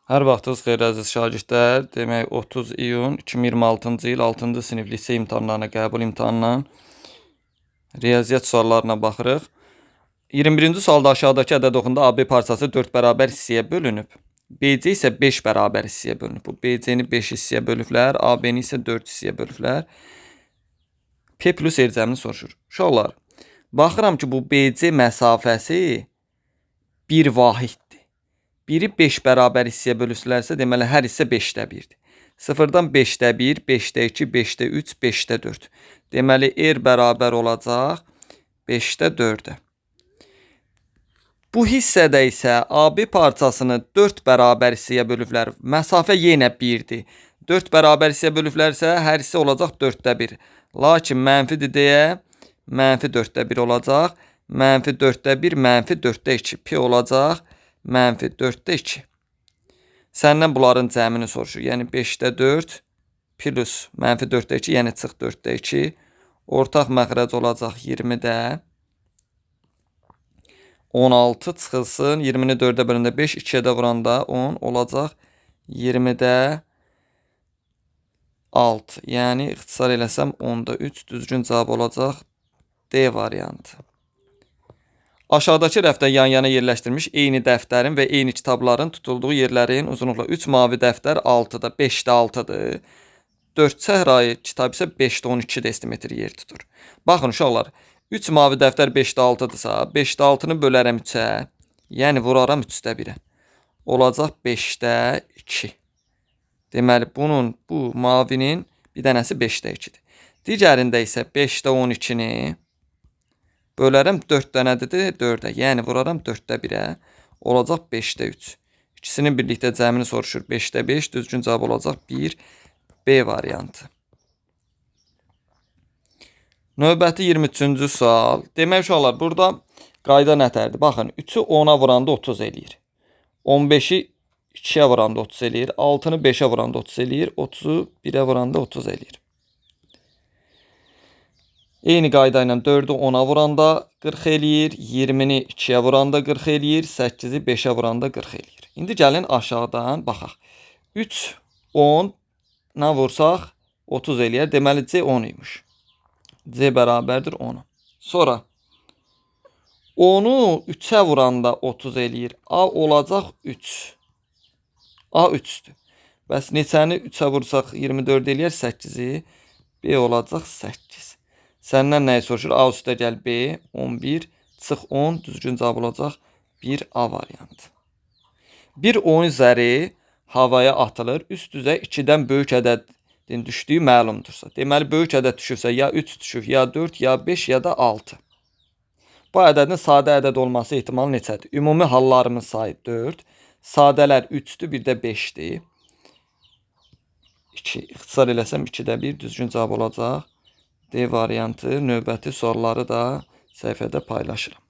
Hər vaxtınız xeyir əziz şagirdlər. Demək 30 iyun 2026-cı il 6-cı sinif lisey imtahanlarına qəbul imtahanından riyaziyyat suallarına baxırıq. 21-ci sualda aşağıdakı ədəd oxunda AB parçası 4 bərabər hissəyə bölünüb. BC isə 5 bərabər hissəyə bölünüb. Bu BC-ni 5 hissəyə bölüblər, AB-ni isə 4 hissəyə bölüblər. P plus ercəmini soruşur. Uşaqlar, baxıram ki, bu BC məsafəsi bir vahiddir. Biri 5 bərabər hissəyə bölüsülərsə, deməli hər hissə 5-də 1-dir. 0-dan 5-də 1, 5-də 2, 5-də 3, 5-də 4. Deməli R bərabər olacaq 5-də 4-ə. Bu hissədə isə AB parçasını 4 bərabər hissəyə bölüblər. Məsafə yenə 1-dir. 4 bərabər hissəyə bölüblərsə, hər hissə olacaq 4-də 1. Lakin mənfidir deyə, mənfi 4-də 1 olacaq. Mənfi 4-də 1, mənfi 4-də 2. P olacaq mənfi 4-də 2. Səndən bunların cəmini soruşur. Yəni 5-də 4 plus mənfi 4-də 2, yəni çıx 4-də 2. Ortaq məxrəc olacaq 20-də 16 çıxılsın. 20-ni 4-ə bölündə 5, 2-yə də vuranda 10 olacaq 20-də 6. Yəni ixtisar eləsəm 10-da 3 düzgün cavab olacaq D variantı. Aşağıdakı rəfdə yan-yana yerləşdirilmiş eyni dəftərin və eyni kitabların tutulduğu yerlərin uzunluqla 3 mavi dəftər 6-da, 5-də 6-dır. 4 çəhrayı kitab isə 5-də 12 desimetr yer tutur. Baxın uşaqlar, 3 mavi dəftər 5-də 6-dırsa, 5-də 6-nı bölərəm 3-ə, yəni vuraram 3-də 1-ə. Olacaq 5-də 2. Deməli, bu mavinin bir dənəsi 5-də 2-dir. Digərində isə 5-də 12-ni bölərəm 4 dənədir, 4-ə. Yəni vuraram 4-də 1-ə. Olacaq 5-də 3. İkisinin birlikdə cəmini soruşur. 5-də 5 düzgün cavab olacaq 1 B variantı. Növbəti 23-cü sual. Demək uşaqlar, burada qayda nətərdir? Baxın, 3-ü 10-a vuranda 30 eləyir. 15-i 2-yə vuranda 30 eləyir. 6-nı 5-ə vuranda 30 eləyir. 30-u 1-ə vuranda 30 eləyir. Eyni qayda ilə 4-ü 10-a vuranda 40 eləyir, 20-ni 2-yə vuranda 40 eləyir, 8-i 5-ə vuranda 40 eləyir. İndi gəlin aşağıdan baxaq. 3, 10-na vursaq 30 eləyər. Deməli C 10 imiş. C bərabərdir 10-a. Sonra 10-u 3-ə vuranda 30 eləyir. A olacaq 3. A 3-dür. Bəs neçəni 3-ə vursaq 24 eləyər, 8-i. B olacaq 8. Səndən nəyi soruşur? A üstə gəl B, 11, çıx 10, düzgün cavab olacaq 1A variantı. Bir oyun zəri havaya atılır, üst üzə 2-dən böyük ədədin düşdüyü məlumdursa. Deməli, böyük ədəd düşürsə ya 3 düşür, ya 4, ya 5, ya da 6. Bu ədədin sadə ədəd olması ehtimalı neçədir? Ümumi hallarımız sayı 4, sadələr 3-dür, bir də 5-dir. 2, ixtisar eləsəm 2-də 1 düzgün cavab olacaq D variantı. Növbəti sualları da səhifədə paylaşıram.